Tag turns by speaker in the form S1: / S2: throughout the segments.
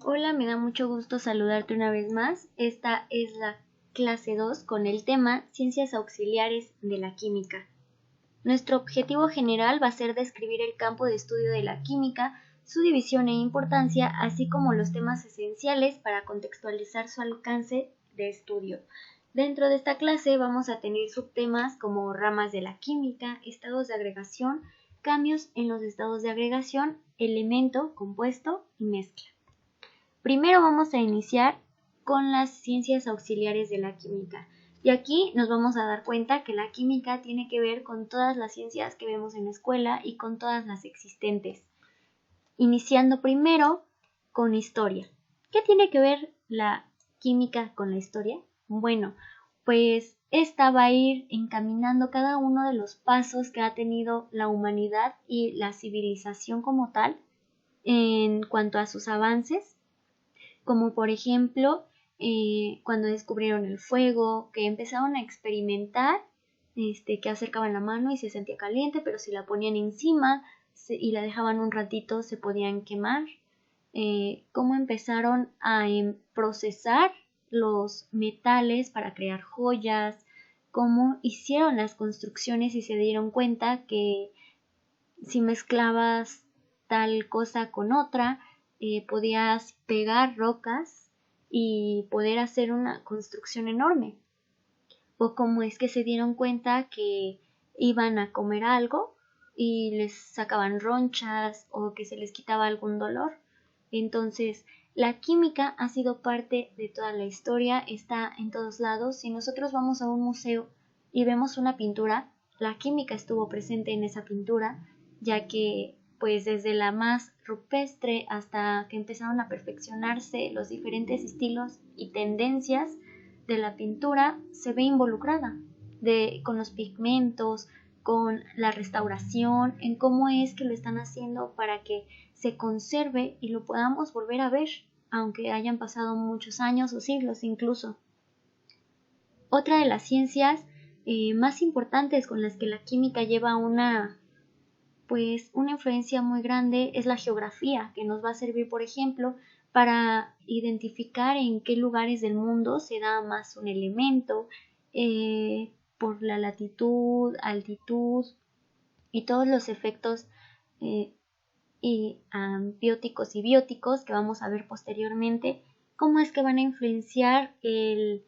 S1: Hola, me da mucho gusto saludarte una vez más. Esta es la clase 2 con el tema Ciencias Auxiliares de la Química. Nuestro objetivo general va a ser describir el campo de estudio de la química, su división e importancia, así como los temas esenciales para contextualizar su alcance de estudio. Dentro de esta clase vamos a tener subtemas como ramas de la química, estados de agregación, cambios en los estados de agregación, elemento, compuesto y mezcla. Primero vamos a iniciar con las ciencias auxiliares de la química. Y aquí nos vamos a dar cuenta que la química tiene que ver con todas las ciencias que vemos en la escuela y con todas las existentes. Iniciando primero con historia. ¿Qué tiene que ver la química con la historia? Bueno, pues esta va a ir encaminando cada uno de los pasos que ha tenido la humanidad y la civilización como tal en cuanto a sus avances, como por ejemplo cuando descubrieron el fuego, que empezaron a experimentar, que acercaban la mano y se sentía caliente, pero si la ponían encima y la dejaban un ratito se podían quemar, cómo empezaron a procesar los metales para crear joyas, cómo hicieron las construcciones y se dieron cuenta que si mezclabas tal cosa con otra, podías pegar rocas y poder hacer una construcción enorme. O cómo es que se dieron cuenta que iban a comer algo y les sacaban ronchas o que se les quitaba algún dolor. Entonces, la química ha sido parte de toda la historia, está en todos lados. Si nosotros vamos a un museo y vemos una pintura, la química estuvo presente en esa pintura, ya que pues desde la más rupestre hasta que empezaron a perfeccionarse los diferentes estilos y tendencias de la pintura se ve involucrada con los pigmentos, con la restauración, en cómo es que lo están haciendo para que se conserve y lo podamos volver a ver, aunque hayan pasado muchos años o siglos incluso. Otra de las ciencias más importantes con las que la química lleva una influencia muy grande es la geografía, que nos va a servir, por ejemplo, para identificar en qué lugares del mundo se da más un elemento, por la latitud, altitud y todos los efectos ambióticos y bióticos que vamos a ver posteriormente, cómo es que van a influenciar el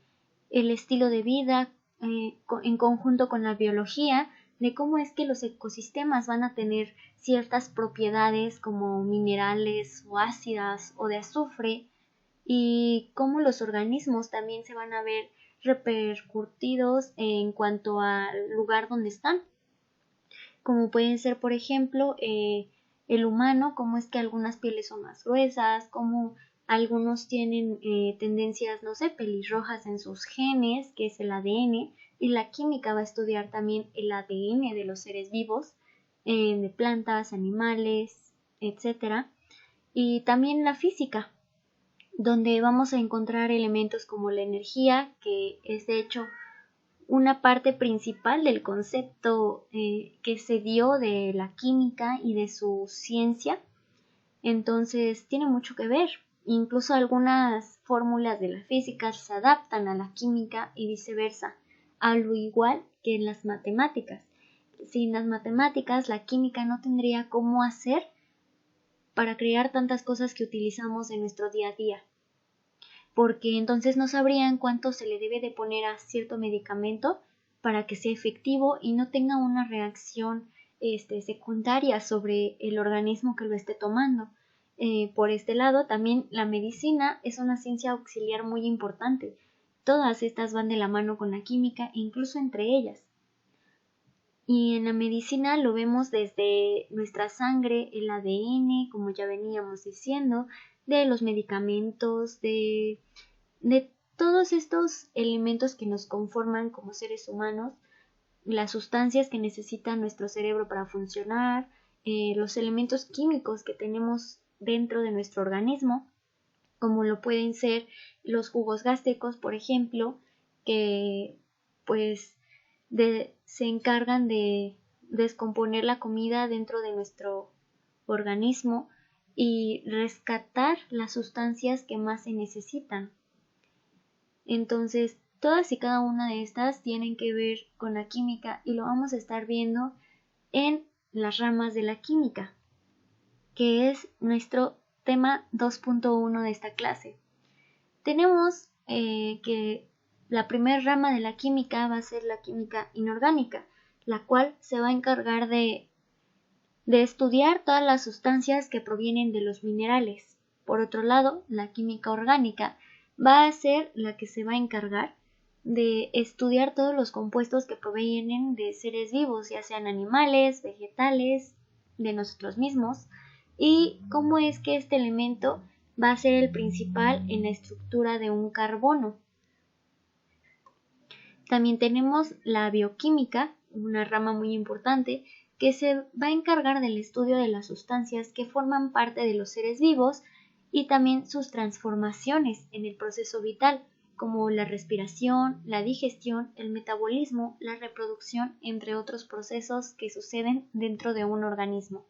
S1: estilo de vida en conjunto con la biología, de cómo es que los ecosistemas van a tener ciertas propiedades como minerales o ácidas o de azufre, y cómo los organismos también se van a ver repercutidos en cuanto al lugar donde están, como pueden ser, por ejemplo, el humano, cómo es que algunas pieles son más gruesas, cómo algunos tienen tendencias, no sé, pelirrojas en sus genes, que es el ADN, y la química va a estudiar también el ADN de los seres vivos, de plantas, animales, etcétera, y también la física, donde vamos a encontrar elementos como la energía, que es de hecho una parte principal del concepto que se dio de la química y de su ciencia. Entonces tiene mucho que ver. Incluso algunas fórmulas de la física se adaptan a la química y viceversa, a lo igual que en las matemáticas. Sin las matemáticas, la química no tendría cómo hacer para crear tantas cosas que utilizamos en nuestro día a día, porque entonces no sabrían cuánto se le debe de poner a cierto medicamento para que sea efectivo y no tenga una reacción secundaria sobre el organismo que lo esté tomando. Por este lado, también la medicina es una ciencia auxiliar muy importante. Todas estas van de la mano con la química, incluso entre ellas. Y en la medicina lo vemos desde nuestra sangre, el ADN, como ya veníamos diciendo, de los medicamentos, de todos estos elementos que nos conforman como seres humanos, las sustancias que necesita nuestro cerebro para funcionar, los elementos químicos que tenemos dentro de nuestro organismo, como lo pueden ser los jugos gástricos, por ejemplo, que pues se encargan de descomponer la comida dentro de nuestro organismo y rescatar las sustancias que más se necesitan. Entonces, todas y cada una de estas tienen que ver con la química y lo vamos a estar viendo en las ramas de la química, que es nuestro tema 2.1 de esta clase. Tenemos que la primera rama de la química va a ser la química inorgánica, la cual se va a encargar de estudiar todas las sustancias que provienen de los minerales. Por otro lado, la química orgánica va a ser la que se va a encargar de estudiar todos los compuestos que provienen de seres vivos, ya sean animales, vegetales, de nosotros mismos, y cómo es que este elemento va a ser el principal en la estructura de un carbono. También tenemos la bioquímica, una rama muy importante, que se va a encargar del estudio de las sustancias que forman parte de los seres vivos y también sus transformaciones en el proceso vital, como la respiración, la digestión, el metabolismo, la reproducción, entre otros procesos que suceden dentro de un organismo.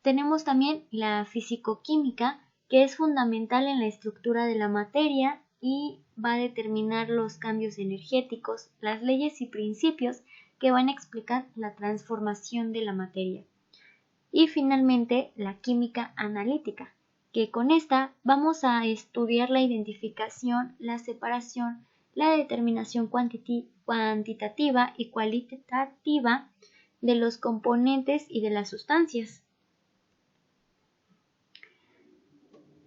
S1: Tenemos también la fisicoquímica, que es fundamental en la estructura de la materia y va a determinar los cambios energéticos, las leyes y principios que van a explicar la transformación de la materia. Y finalmente, la química analítica, que con esta vamos a estudiar la identificación, la separación, la determinación cuantitativa y cualitativa de los componentes y de las sustancias.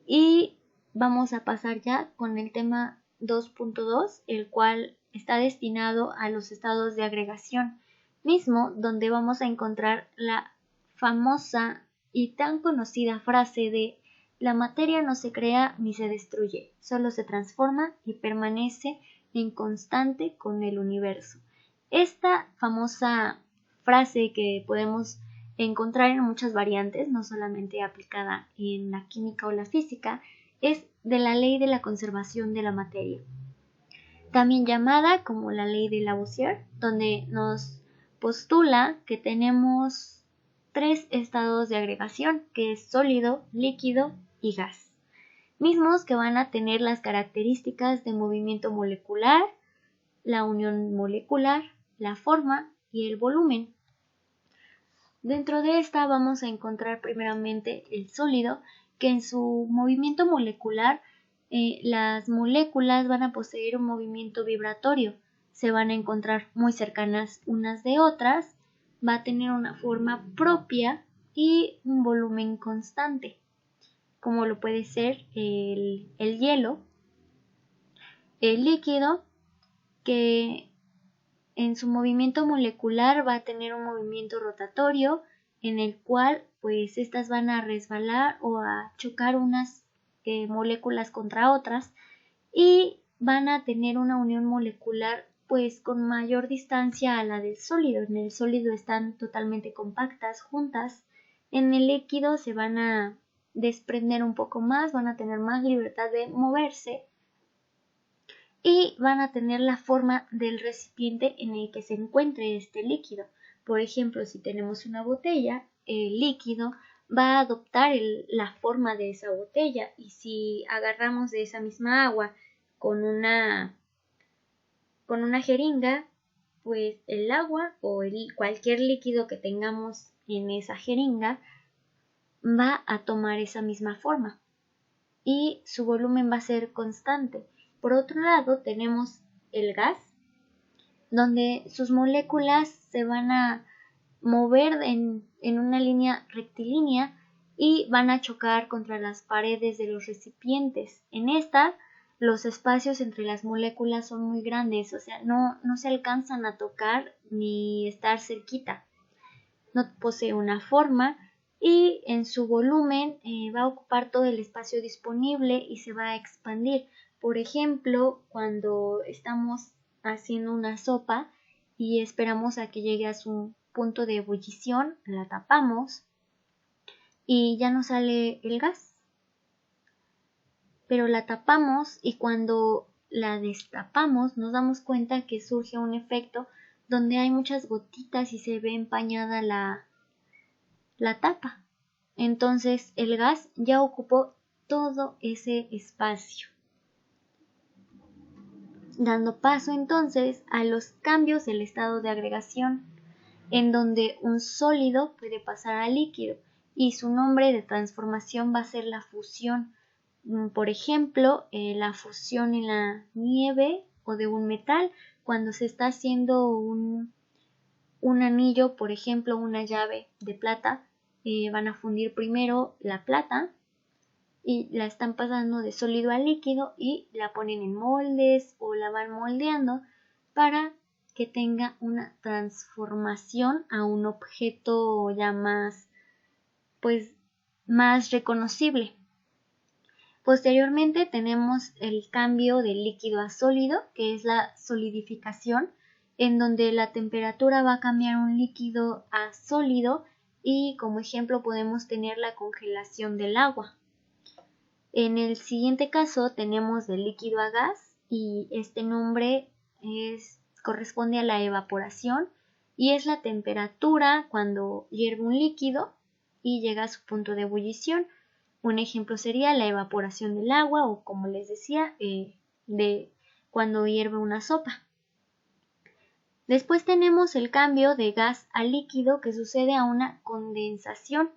S1: Y vamos a pasar ya con el tema 2.2, el cual está destinado a los estados de agregación, mismo donde vamos a encontrar la famosa y tan conocida frase de la materia no se crea ni se destruye, solo se transforma y permanece en constante con el universo. Esta famosa frase que podemos encontrar en muchas variantes, no solamente aplicada en la química o la física, es de la ley de la conservación de la materia, también llamada como la ley de Lavoisier, donde nos postula que tenemos 3 estados de agregación, que es sólido, líquido y gas, mismos que van a tener las características de movimiento molecular, la unión molecular, la forma y el volumen. Dentro de esta vamos a encontrar primeramente el sólido, que en su movimiento molecular las moléculas van a poseer un movimiento vibratorio, se van a encontrar muy cercanas unas de otras, va a tener una forma propia y un volumen constante, como lo puede ser el hielo. El líquido, que en su movimiento molecular va a tener un movimiento rotatorio en el cual pues estas van a resbalar o a chocar unas moléculas contra otras y van a tener una unión molecular pues con mayor distancia a la del sólido. En el sólido están totalmente compactas, juntas. En el líquido se van a desprender un poco más, van a tener más libertad de moverse y van a tener la forma del recipiente en el que se encuentre este líquido. Por ejemplo, si tenemos una botella, el líquido va a adoptar la forma de esa botella, y si agarramos de esa misma agua con una jeringa, pues el agua o cualquier líquido que tengamos en esa jeringa va a tomar esa misma forma y su volumen va a ser constante. Por otro lado, tenemos el gas, donde sus moléculas se van a mover en una línea rectilínea y van a chocar contra las paredes de los recipientes. En esta, los espacios entre las moléculas son muy grandes, o sea, no se alcanzan a tocar ni estar cerquita. No posee una forma y en su volumen va a ocupar todo el espacio disponible y se va a expandir. Por ejemplo, cuando estamos haciendo una sopa y esperamos a que llegue a su punto de ebullición, la tapamos y ya no sale el gas. Pero la tapamos y cuando la destapamos nos damos cuenta que surge un efecto donde hay muchas gotitas y se ve empañada la tapa. Entonces el gas ya ocupó todo ese espacio, dando paso entonces a los cambios del estado de agregación, en donde un sólido puede pasar a líquido y su nombre de transformación va a ser la fusión. Por ejemplo, la fusión en la nieve o de un metal, cuando se está haciendo un anillo, por ejemplo, una llave de plata, van a fundir primero la plata y la están pasando de sólido a líquido y la ponen en moldes o la van moldeando para que tenga una transformación a un objeto ya más, pues, más reconocible. Posteriormente tenemos el cambio de líquido a sólido, que es la solidificación, en donde la temperatura va a cambiar un líquido a sólido y como ejemplo podemos tener la congelación del agua. En el siguiente caso tenemos de líquido a gas y este nombre corresponde a la evaporación y es la temperatura cuando hierve un líquido y llega a su punto de ebullición. Un ejemplo sería la evaporación del agua o, como les decía, de cuando hierve una sopa. Después tenemos el cambio de gas a líquido que sucede a una condensación,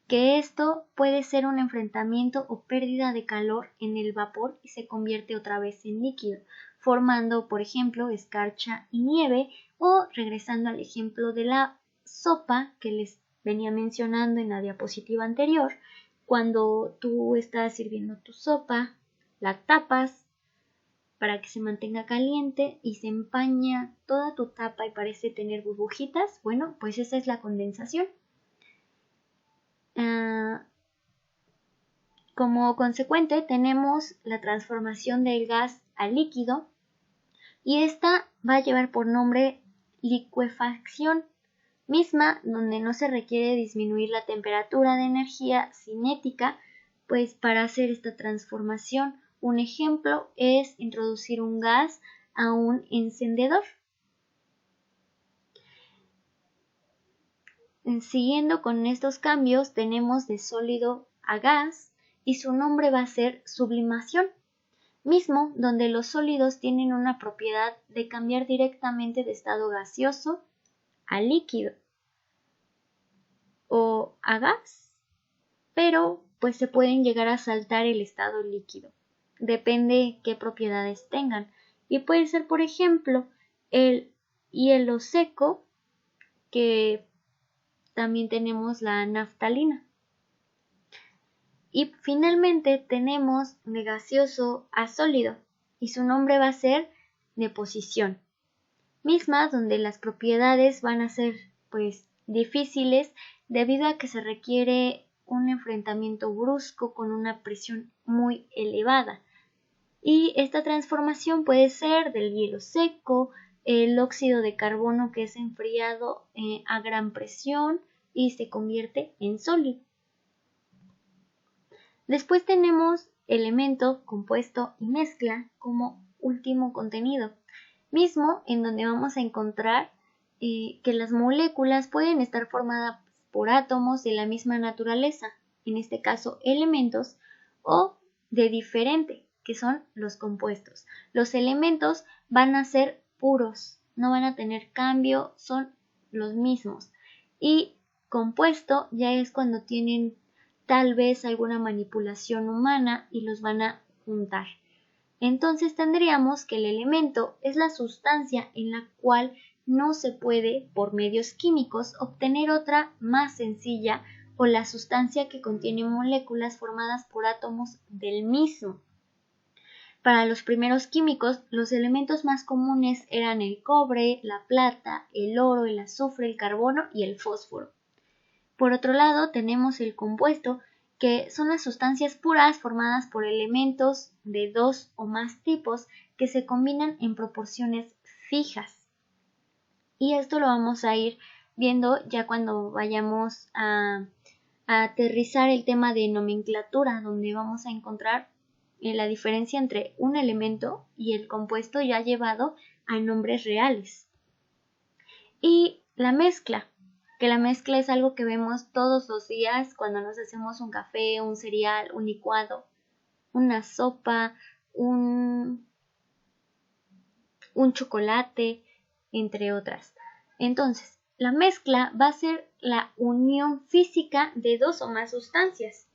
S1: que esto puede ser un enfriamiento o pérdida de calor en el vapor y se convierte otra vez en líquido, formando, por ejemplo, escarcha y nieve, o regresando al ejemplo de la sopa que les venía mencionando en la diapositiva anterior. Cuando tú estás sirviendo tu sopa, la tapas para que se mantenga caliente y se empaña toda tu tapa y parece tener burbujitas. Bueno, pues esa es la condensación. Como consecuente tenemos la transformación del gas a líquido y esta va a llevar por nombre licuefacción, misma donde no se requiere disminuir la temperatura de energía cinética, pues para hacer esta transformación. Un ejemplo es introducir un gas a un encendedor. Siguiendo con estos cambios tenemos de sólido a gas y su nombre va a ser sublimación, mismo donde los sólidos tienen una propiedad de cambiar directamente de estado gaseoso a líquido o a gas, pero pues se pueden llegar a saltar el estado líquido, depende qué propiedades tengan, y puede ser, por ejemplo, el hielo seco, que también tenemos la naftalina. Y finalmente tenemos de gaseoso a sólido y su nombre va a ser deposición, misma donde las propiedades van a ser pues difíciles debido a que se requiere un enfrentamiento brusco con una presión muy elevada. Y esta transformación puede ser del hielo seco, el óxido de carbono que es enfriado a gran presión y se convierte en sólido. Después tenemos elemento, compuesto y mezcla como último contenido, mismo en donde vamos a encontrar que las moléculas pueden estar formadas por átomos de la misma naturaleza, en este caso elementos, o de diferente, que son los compuestos. Los elementos van a ser puros, no van a tener cambio, son los mismos. Y compuesto ya es cuando tienen tal vez alguna manipulación humana y los van a juntar. Entonces tendríamos que el elemento es la sustancia en la cual no se puede, por medios químicos, obtener otra más sencilla, o la sustancia que contiene moléculas formadas por átomos del mismo. Para los primeros químicos, los elementos más comunes eran el cobre, la plata, el oro, el azufre, el carbono y el fósforo. Por otro lado, tenemos el compuesto, que son las sustancias puras formadas por elementos de dos o más tipos que se combinan en proporciones fijas. Y esto lo vamos a ir viendo ya cuando vayamos a aterrizar el tema de nomenclatura, donde vamos a encontrar la diferencia entre un elemento y el compuesto ya llevado a nombres reales. Y la mezcla. que la mezcla es algo que vemos todos los días cuando nos hacemos un café, un cereal, un licuado, una sopa, un chocolate, entre otras. Entonces, la mezcla va a ser la unión física de dos o más sustancias,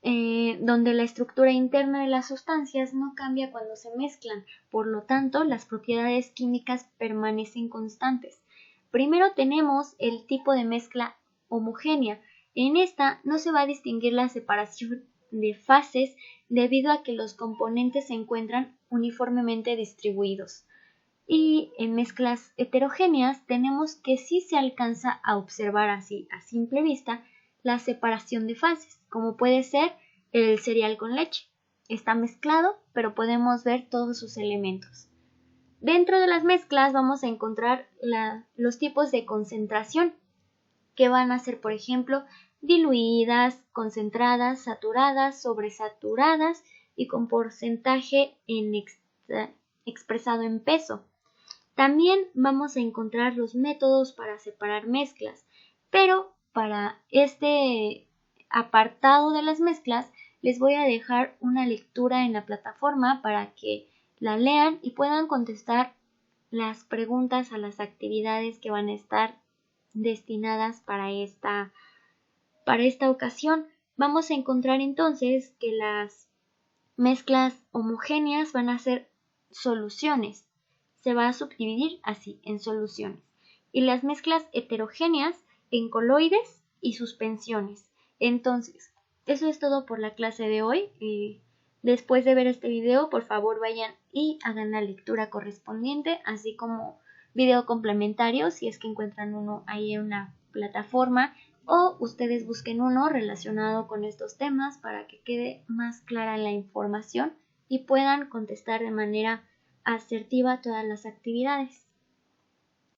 S1: donde la estructura interna de las sustancias no cambia cuando se mezclan, por lo tanto, las propiedades químicas permanecen constantes. Primero tenemos el tipo de mezcla homogénea. En esta no se va a distinguir la separación de fases debido a que los componentes se encuentran uniformemente distribuidos. Y en mezclas heterogéneas tenemos que sí se alcanza a observar así a simple vista la separación de fases, como puede ser el cereal con leche. Está mezclado, pero podemos ver todos sus elementos. Dentro de las mezclas vamos a encontrar los tipos de concentración, que van a ser, por ejemplo, diluidas, concentradas, saturadas, sobresaturadas y con porcentaje expresado en peso. También vamos a encontrar los métodos para separar mezclas, pero para este apartado de las mezclas les voy a dejar una lectura en la plataforma para que la lean y puedan contestar las preguntas a las actividades que van a estar destinadas para esta ocasión. Vamos a encontrar entonces que las mezclas homogéneas van a ser soluciones. Se va a subdividir así en soluciones. Y las mezclas heterogéneas en coloides y suspensiones. Entonces, eso es todo por la clase de hoy. Después de ver este video, por favor vayan y hagan la lectura correspondiente, así como video complementario si es que encuentran uno ahí en una plataforma, o ustedes busquen uno relacionado con estos temas para que quede más clara la información y puedan contestar de manera asertiva todas las actividades.